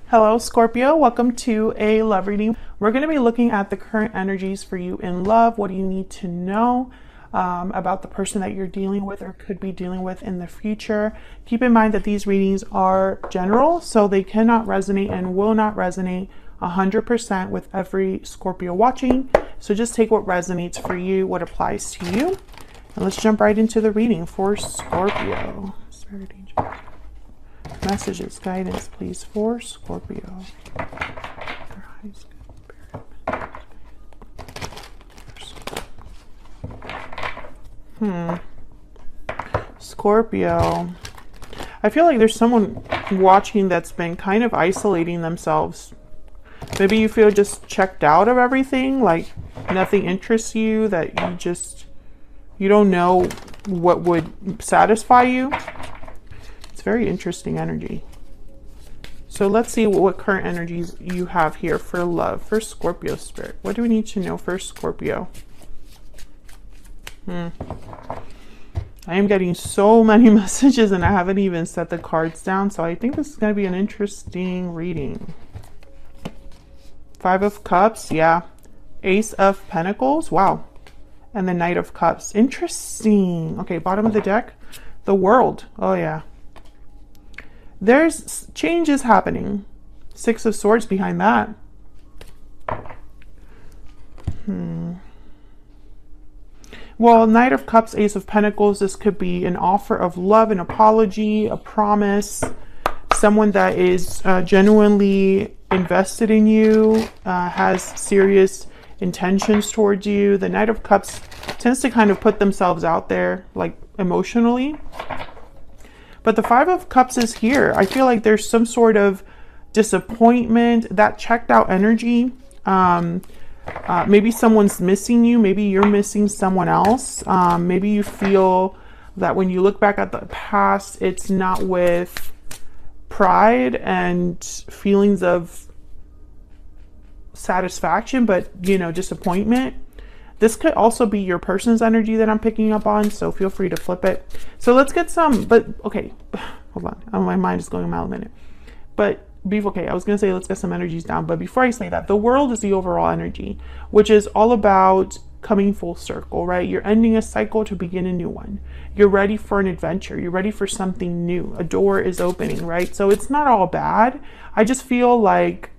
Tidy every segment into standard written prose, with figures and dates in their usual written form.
Hello, Scorpio. Welcome to a love reading. We're going to be looking at the current energies for you in love. What do you need to know about the person that you're dealing with or could be dealing with in the future? Keep in mind that these readings are general, so they cannot resonate and will not resonate 100% with every Scorpio watching. So just take what resonates for you, what applies to you. And let's jump right into the reading for Scorpio. It's very dangerous. Messages, guidance, please, for Scorpio. Scorpio. I feel like there's someone watching that's been kind of isolating themselves. Maybe you feel just checked out of everything, like nothing interests you, that you don't know what would satisfy you. Very interesting energy. So let's see what current energies you have here for love, for Scorpio spirit. What do we need to know for Scorpio? I am getting so many messages and I haven't even set the cards down. So I think this is going to be an interesting reading. Five of Cups. Yeah. Ace of Pentacles. Wow. And the Knight of Cups. Interesting. Okay. Bottom of the deck. The World. Oh yeah. There's changes happening. Six of Swords behind that. Well, Knight of Cups, Ace of Pentacles. This could be an offer of love, an apology, a promise. Someone that is genuinely invested in you, has serious intentions towards you. The Knight of Cups tends to kind of put themselves out there, like emotionally. But the Five of Cups is here. I feel like there's some sort of disappointment, that checked out energy. Maybe someone's missing you. Maybe you're missing someone else. Maybe you feel that when you look back at the past, it's not with pride and feelings of satisfaction, but, you know, disappointment. This could also be your person's energy that I'm picking up on, so feel free to flip it. So let's get some, but okay, hold on. Oh, my mind is going a mile a minute. But okay, I was going to say let's get some energies down, but before I say that, the World is the overall energy, which is all about coming full circle, right? You're ending a cycle to begin a new one. You're ready for an adventure. You're ready for something new. A door is opening, right? So it's not all bad. I just feel like,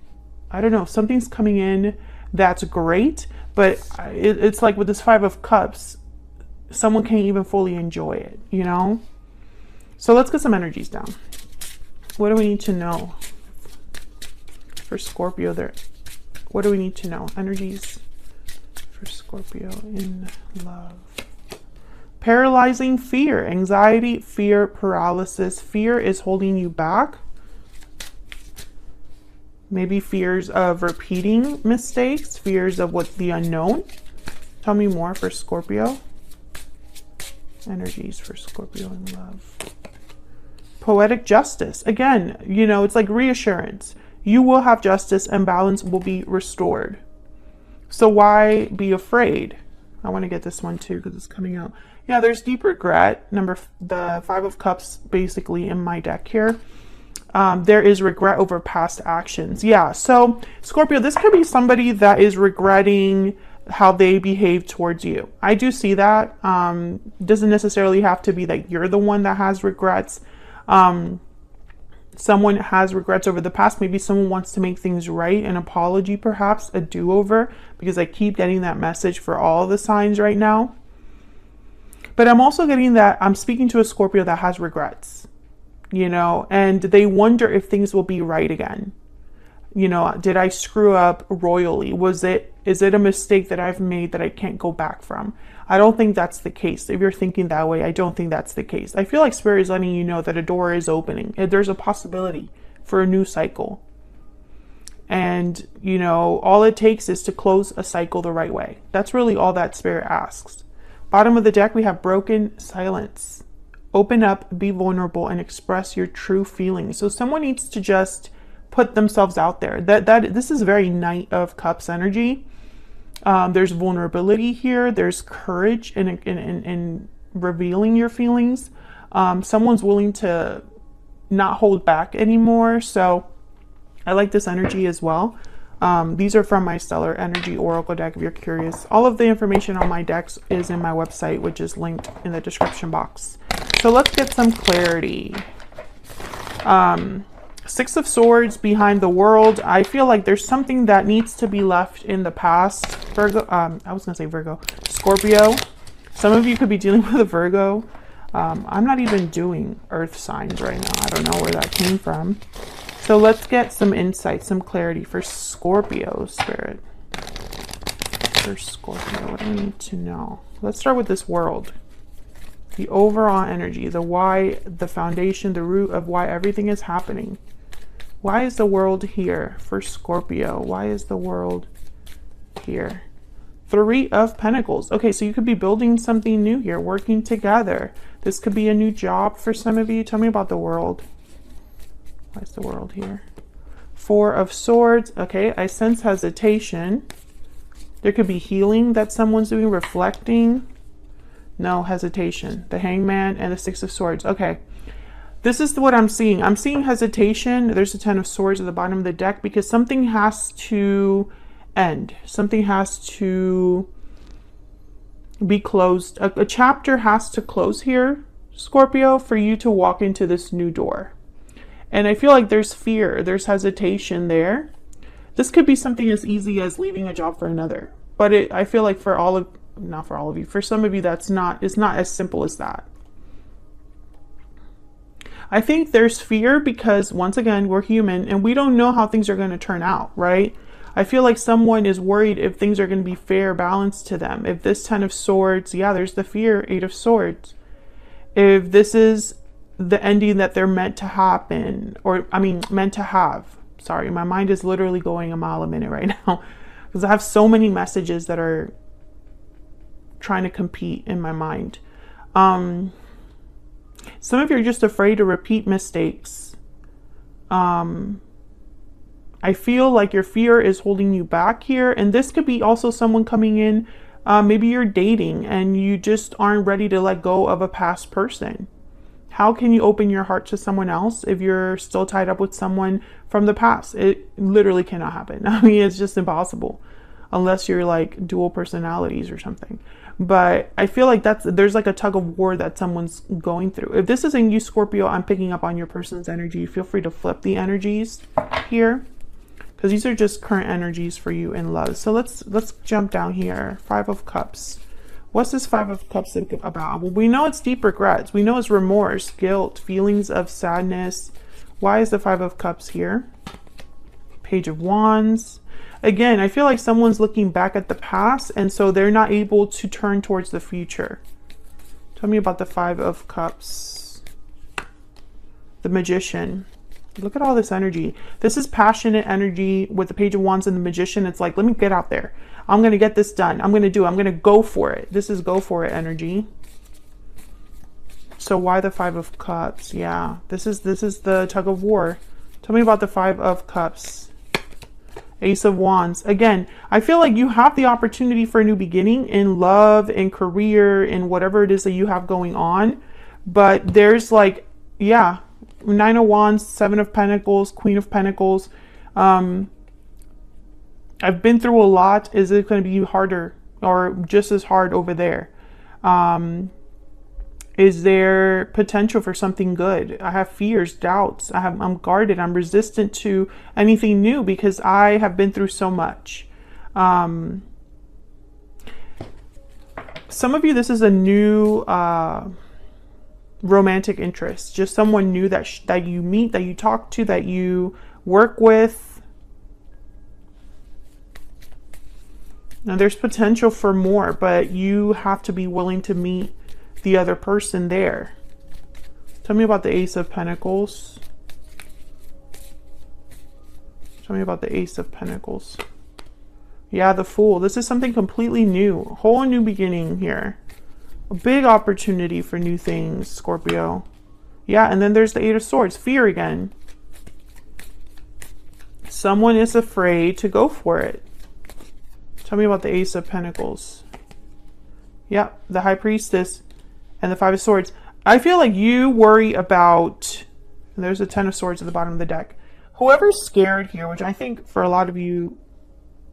I don't know, something's coming in that's great. But it's like with this Five of Cups, someone can't even fully enjoy it, you know? So let's get some energies down. What do we need to know for Scorpio there? What do we need to know? Energies for Scorpio in love. Paralyzing fear, anxiety, fear, paralysis. Fear is holding you back. Maybe fears of repeating mistakes, fears of what's the unknown. Tell me more for Scorpio. Energies for Scorpio in love. Poetic justice. Again, you know, it's like reassurance. You will have justice and balance will be restored. So why be afraid? I want to get this one too because it's coming out. Yeah, there's deep regret. The Five of Cups basically in my deck here. There is regret over past actions. Yeah, so Scorpio, this could be somebody that is regretting how they behave towards you. I do see that. Doesn't necessarily have to be that you're the one that has regrets. Someone has regrets over the past. Maybe someone wants to make things right, an apology perhaps, a do-over, because I keep getting that message for all the signs right now. But I'm also getting that I'm speaking to a Scorpio that has regrets. You know, and they wonder if things will be right again. You know, did I screw up royally? Is it a mistake that I've made that I can't go back from? I don't think that's the case. If you're thinking that way, I don't think that's the case. I feel like Spirit is letting you know that a door is opening. There's a possibility for a new cycle. And, you know, all it takes is to close a cycle the right way. That's really all that Spirit asks. Bottom of the deck, we have broken silence. Open up, be vulnerable, and express your true feelings. So someone needs to just put themselves out there. This is very Knight of Cups energy. There's vulnerability here. There's courage in revealing your feelings. Someone's willing to not hold back anymore. So I like this energy as well. These are from my Stellar Energy Oracle deck if you're curious. All of the information on my decks is in my website, which is linked in the description box. So let's get some clarity. Six of Swords behind the world. I feel like there's something that needs to be left in the past. Virgo, I was gonna say Virgo. Scorpio. Some of you could be dealing with a Virgo. I'm not even doing earth signs right now. I don't know where that came from. So let's get some insight, some clarity for Scorpio spirit. For Scorpio, what do I need to know? Let's start with this world. The overall energy, the why, the foundation, the root of why everything is happening. Why is the world here for Scorpio? Why is the world here? Three of Pentacles. Okay, so you could be building something new here, working together. This could be a new job for some of you. Tell me about the world. Why is the world here? Four of Swords. Okay, I sense hesitation. There could be healing that someone's doing, reflecting. No, hesitation. The Hangman and the Six of Swords. Okay, this is what I'm seeing. I'm seeing hesitation. There's a Ten of Swords at the bottom of the deck because something has to end. Something has to be closed. A chapter has to close here, Scorpio, for you to walk into this new door. And I feel like there's fear, there's hesitation there. This could be something as easy as leaving a job for another. But I feel like for all of, not for all of you, for some of you it's not as simple as that. I think there's fear because, once again, we're human and we don't know how things are going to turn out, right? I feel like someone is worried if things are going to be fair, balanced to them. If this Ten of Swords, yeah, there's the fear, Eight of Swords. If this is the ending that they're meant to happen, or I mean, meant to have. Sorry, my mind is literally going a mile a minute right now because I have so many messages that are trying to compete in my mind. Some of you are just afraid to repeat mistakes. I feel like your fear is holding you back here. And this could be also someone coming in. Maybe you're dating and you just aren't ready to let go of a past person. How can you open your heart to someone else if you're still tied up with someone from the past? It literally cannot happen. I mean, it's just impossible unless you're like dual personalities or something. But I feel like there's like a tug of war that someone's going through. If this isn't you, Scorpio, I'm picking up on your person's energy. Feel free to flip the energies here because these are just current energies for you in love. So let's jump down here. Five of Cups. What's this Five of Cups about? Well, we know it's deep regrets. We know it's remorse, guilt, feelings of sadness. Why is the Five of Cups here? Page of Wands. Again, I feel like someone's looking back at the past and so they're not able to turn towards the future. Tell me about the Five of Cups. The Magician. Look at all this energy. This is passionate energy with the Page of Wands and the Magician. It's like, let me get out there. I'm going to get this done. I'm going to go for it. This is go for it energy. So why the Five of Cups? Yeah, this is the tug of war. Tell me about the Five of Cups. Ace of Wands. Again, I feel like you have the opportunity for a new beginning in love, in career, in whatever it is that you have going on. But there's like, yeah, Nine of Wands, Seven of Pentacles, Queen of Pentacles. I've been through a lot. Is it going to be harder or just as hard over there? Is there potential for something good? I have fears, doubts. I'm guarded. I'm resistant to anything new because I have been through so much. Some of you, this is a new romantic interest. Just someone new that you meet, that you talk to, that you work with. Now there's potential for more, but you have to be willing to meet the other person there. Tell me about the Ace of Pentacles. Tell me about the Ace of Pentacles. Yeah, the Fool. This is something completely new. A whole new beginning here. A big opportunity for new things, Scorpio. Yeah, and then there's the Eight of Swords. Fear again. Someone is afraid to go for it. Tell me about the Ace of Pentacles. Yeah, the High Priestess and the Five of Swords. I feel like you worry about, and there's a Ten of Swords at the bottom of the deck. Whoever's scared here, which I think for a lot of you,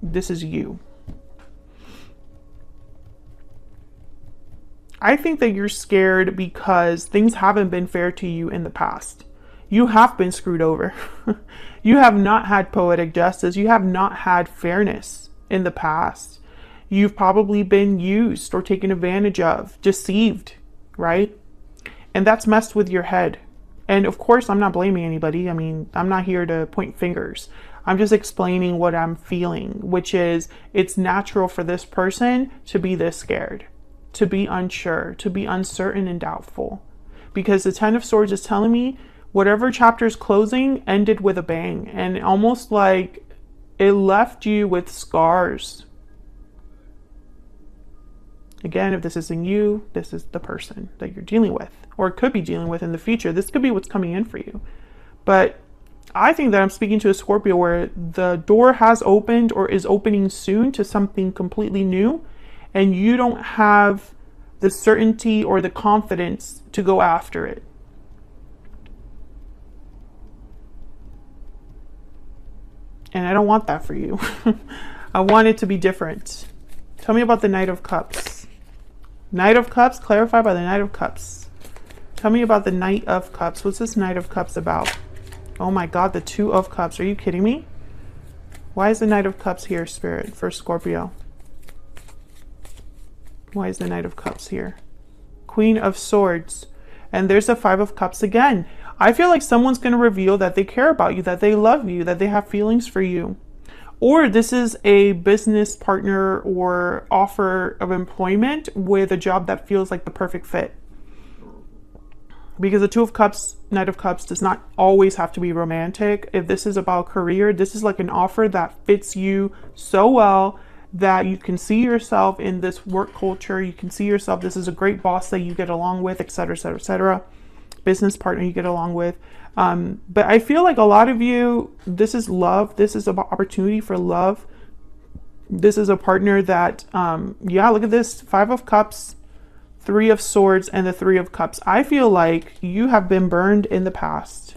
this is you. I think that you're scared because things haven't been fair to you in the past. You have been screwed over. You have not had poetic justice. You have not had fairness in the past. You've probably been used or taken advantage of, deceived, right? And that's messed with your head. And of course, I'm not blaming anybody. I mean, I'm not here to point fingers. I'm just explaining what I'm feeling, which is it's natural for this person to be this scared, to be unsure, to be uncertain and doubtful. Because the Ten of Swords is telling me whatever chapter is closing ended with a bang. And almost like it left you with scars. Again, if this isn't you, this is the person that you're dealing with, or could be dealing with in the future. This could be what's coming in for you. But I think that I'm speaking to a Scorpio where the door has opened or is opening soon to something completely new, and you don't have the certainty or the confidence to go after it. And I don't want that for you. I want it to be different. Tell me about the Knight of Cups. Knight of Cups, clarified by the Knight of Cups. Tell me about the Knight of Cups. What's this Knight of Cups about? Oh my God, the Two of Cups. Are you kidding me? Why is the Knight of Cups here, Spirit, for Scorpio? Why is the Knight of Cups here? Queen of Swords. And there's the Five of Cups again. I feel like someone's going to reveal that they care about you, that they love you, that they have feelings for you. Or this is a business partner or offer of employment with a job that feels like the perfect fit. Because the Two of Cups, Knight of Cups does not always have to be romantic. If this is about career, this is like an offer that fits you so well that you can see yourself in this work culture. You can see yourself, this is a great boss that you get along with, etc., etc., etc. Business partner you get along with. But I feel like a lot of you, this is love. This is about opportunity for love. This is a partner that, yeah, look at this. Five of Cups, Three of Swords, and the Three of Cups. I feel like you have been burned in the past.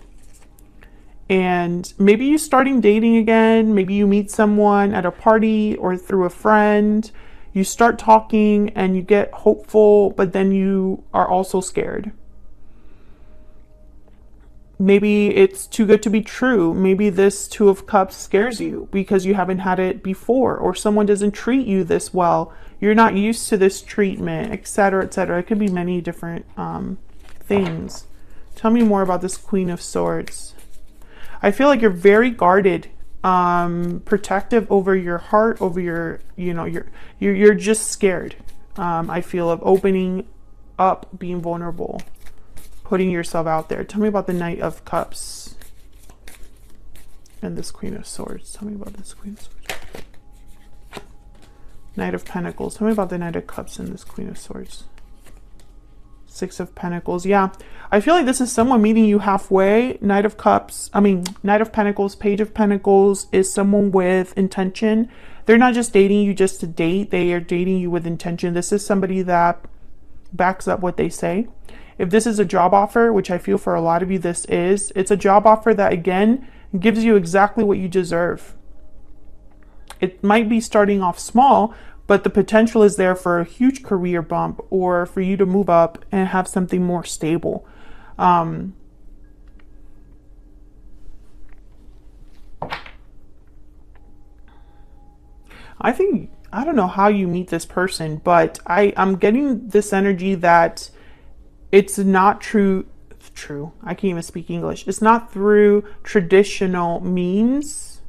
And maybe you're starting dating again. Maybe you meet someone at a party or through a friend. You start talking and you get hopeful, but then you are also scared. Maybe it's too good to be true. Maybe this Two of Cups scares you because you haven't had it before, or someone doesn't treat you this well. You're not used to this treatment, etc., etc. It could be many different things. Tell me more about this Queen of Swords. I feel like you're very guarded, protective over your heart, over your, you're just scared. I feel of opening up, being vulnerable, putting yourself out there. Tell me about the Knight of Cups and this Queen of Swords. Tell me about this Queen of Swords. Knight of Pentacles. Tell me about the Knight of Cups and this Queen of Swords. Six of Pentacles. Yeah, I feel like this is someone meeting you halfway. Knight of Pentacles, Page of Pentacles is someone with intention. They're not just dating you just to date. They are dating you with intention. This is somebody that backs up what they say. If this is a job offer, which I feel for a lot of you this is, it's a job offer that, again, gives you exactly what you deserve. It might be starting off small, but the potential is there for a huge career bump or for you to move up and have something more stable. I don't know how you meet this person, but I'm getting this energy that it's not true. I can't even speak English. It's not through traditional means.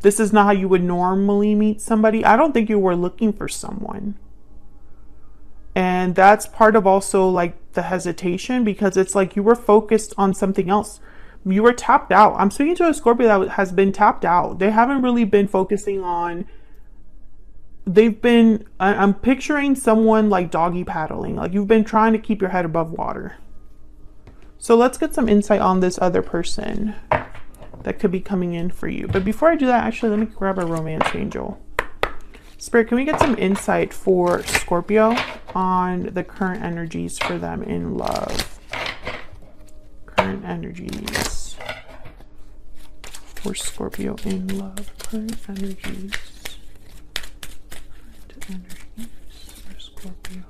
This is not how you would normally meet somebody. I don't think you were looking for someone. And that's part of also like the hesitation, because it's like you were focused on something else. You were tapped out. I'm speaking to a Scorpio that has been tapped out. They haven't really been focusing on, I'm picturing someone like doggy paddling. Like you've been trying to keep your head above water. So let's get some insight on this other person that could be coming in for you. But before I do that, actually, let me grab a romance angel. Spirit, can we get some insight for Scorpio on the current energies for them in love? Current energies for Scorpio in love. Current energies. Current energies for Scorpio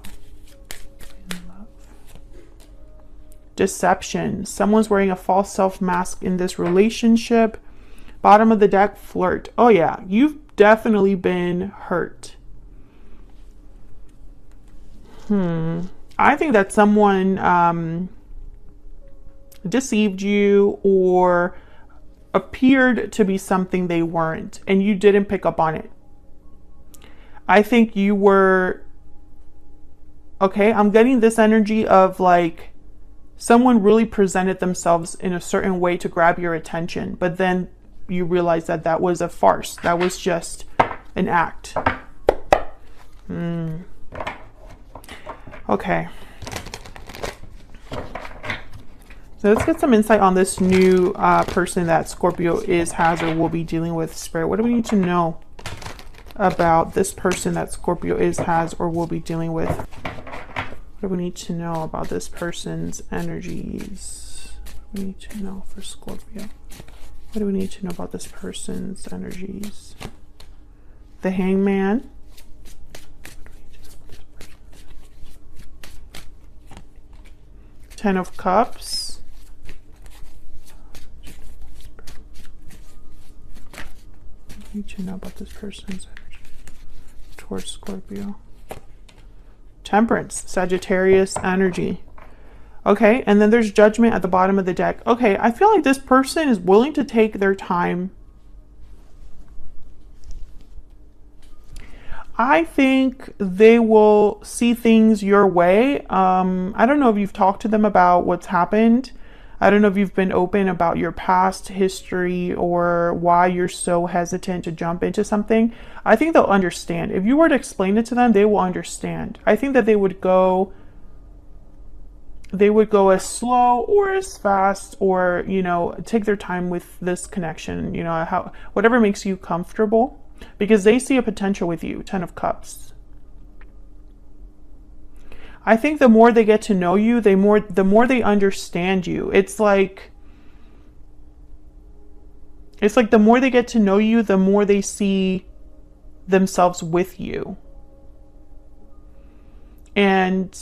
in love. Deception. Someone's wearing a false self mask in this relationship. Bottom of the deck, flirt. Oh yeah, you've definitely been hurt. I think that someone deceived you or appeared to be something they weren't, and you didn't pick up on it. I think you were, okay, I'm getting this energy of like someone really presented themselves in a certain way to grab your attention, but then you realize that that was a farce. That was just an act. Okay. So let's get some insight on this new person that Scorpio has, or will be dealing with. Spirit, what do we need to know about this person that Scorpio has, or will be dealing with? What do we need to know about this person's energies? What do we need to know for Scorpio? What do we need to know about this person's energies? The Hangman. Ten of Cups. What do we need to know about this person's energy towards Scorpio? Temperance, Sagittarius energy. Okay, and then there's Judgment at the bottom of the deck. Okay, I feel like this person is willing to take their time. I think they will see things your way. I don't know if you've talked to them about what's happened. I don't know if you've been open about your past history or why you're so hesitant to jump into something. I think they'll understand. If you were to explain it to them, they will understand. I think that they would go as slow or as fast, or, you know, take their time with this connection, you know, whatever makes you comfortable, because they see a potential with you. Ten of Cups. I think the more they get to know you, the more they understand you. It's like the more they get to know you, the more they see themselves with you. And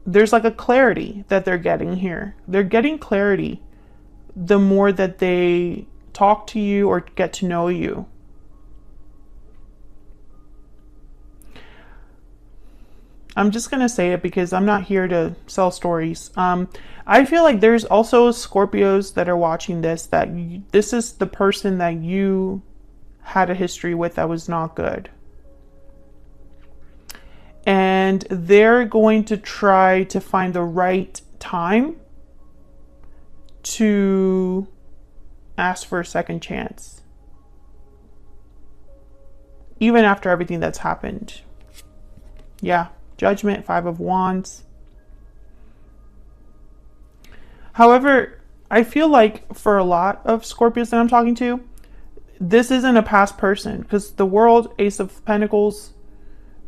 there's like a clarity that they're getting here. They're getting clarity the more that they talk to you or get to know you. I'm just going to say it because I'm not here to sell stories. I feel like there's also Scorpios that are watching this, that this is the person that you had a history with that was not good. And they're going to try to find the right time to ask for a second chance, even after everything that's happened. Yeah. Judgment, Five of Wands. However, I feel like for a lot of Scorpios that I'm talking to, this isn't a past person, because the World, Ace of Pentacles,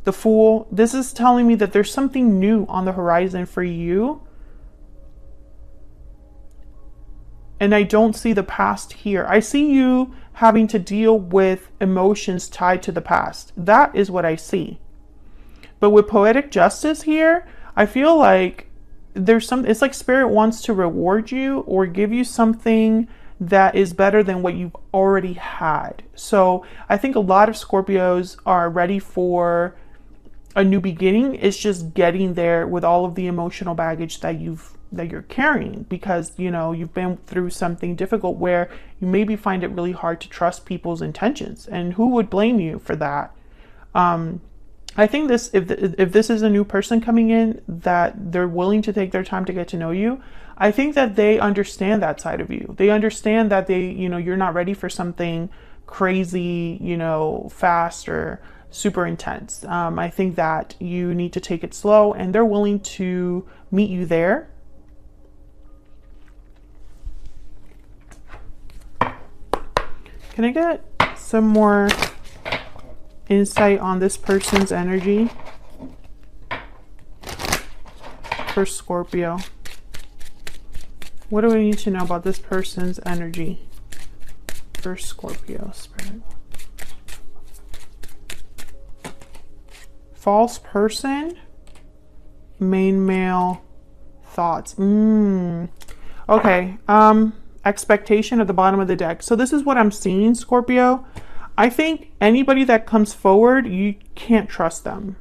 the Fool, this is telling me that there's something new on the horizon for you. And I don't see the past here. I see you having to deal with emotions tied to the past. That is what I see. But with Poetic Justice here, I feel like it's like Spirit wants to reward you or give you something that is better than what you've already had. So I think a lot of Scorpios are ready for a new beginning. It's just getting there with all of the emotional baggage that you're carrying, because, you know, you've been through something difficult where you maybe find it really hard to trust people's intentions, and who would blame you for that? I think if this is a new person coming in, that they're willing to take their time to get to know you, I think that they understand that side of you. They understand that you're not ready for something crazy, fast or super intense. I think that you need to take it slow, and they're willing to meet you there. Can I get some more insight on this person's energy for Scorpio? What do I need to know about this person's energy for Scorpio spirit? False person, main male, thoughts. Okay. Expectation at the bottom of the deck. So this is what I'm seeing, Scorpio. I think anybody that comes forward, you can't trust them.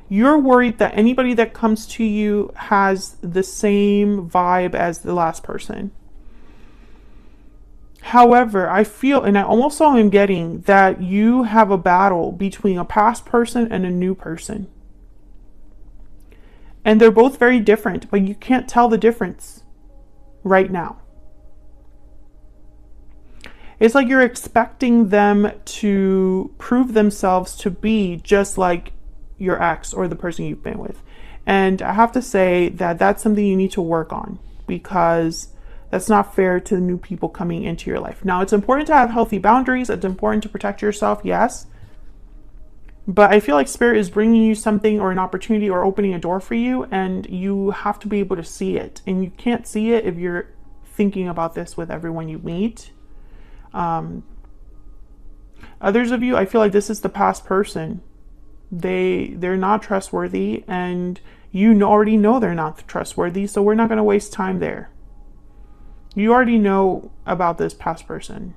You're worried that anybody that comes to you has the same vibe as the last person. However, I feel, and I also am getting that you have a battle between a past person and a new person. And they're both very different, but you can't tell the difference right now. It's like you're expecting them to prove themselves to be just like your ex or the person you've been with. And I have to say that that's something you need to work on, because that's not fair to the new people coming into your life. Now, it's important to have healthy boundaries. It's important to protect yourself, yes. But I feel like Spirit is bringing you something or an opportunity or opening a door for you, and you have to be able to see it. And you can't see it if you're thinking about this with everyone you meet. Others of you, I feel like this is the past person. They're not trustworthy, and you already know they're not trustworthy, so we're not going to waste time there. You already know about this past person.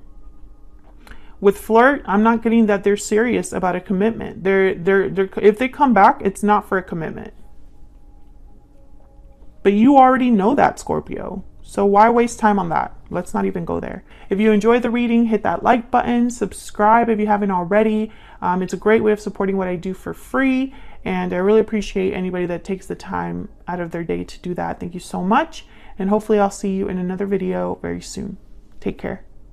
With flirt, I'm not getting that they're serious about a commitment. If they come back, it's not for a commitment. But you already know that, Scorpio. So why waste time on that? Let's not even go there. If you enjoyed the reading, hit that like button, subscribe if you haven't already. It's a great way of supporting what I do for free, and I really appreciate anybody that takes the time out of their day to do that. Thank you so much, and hopefully I'll see you in another video very soon. Take care.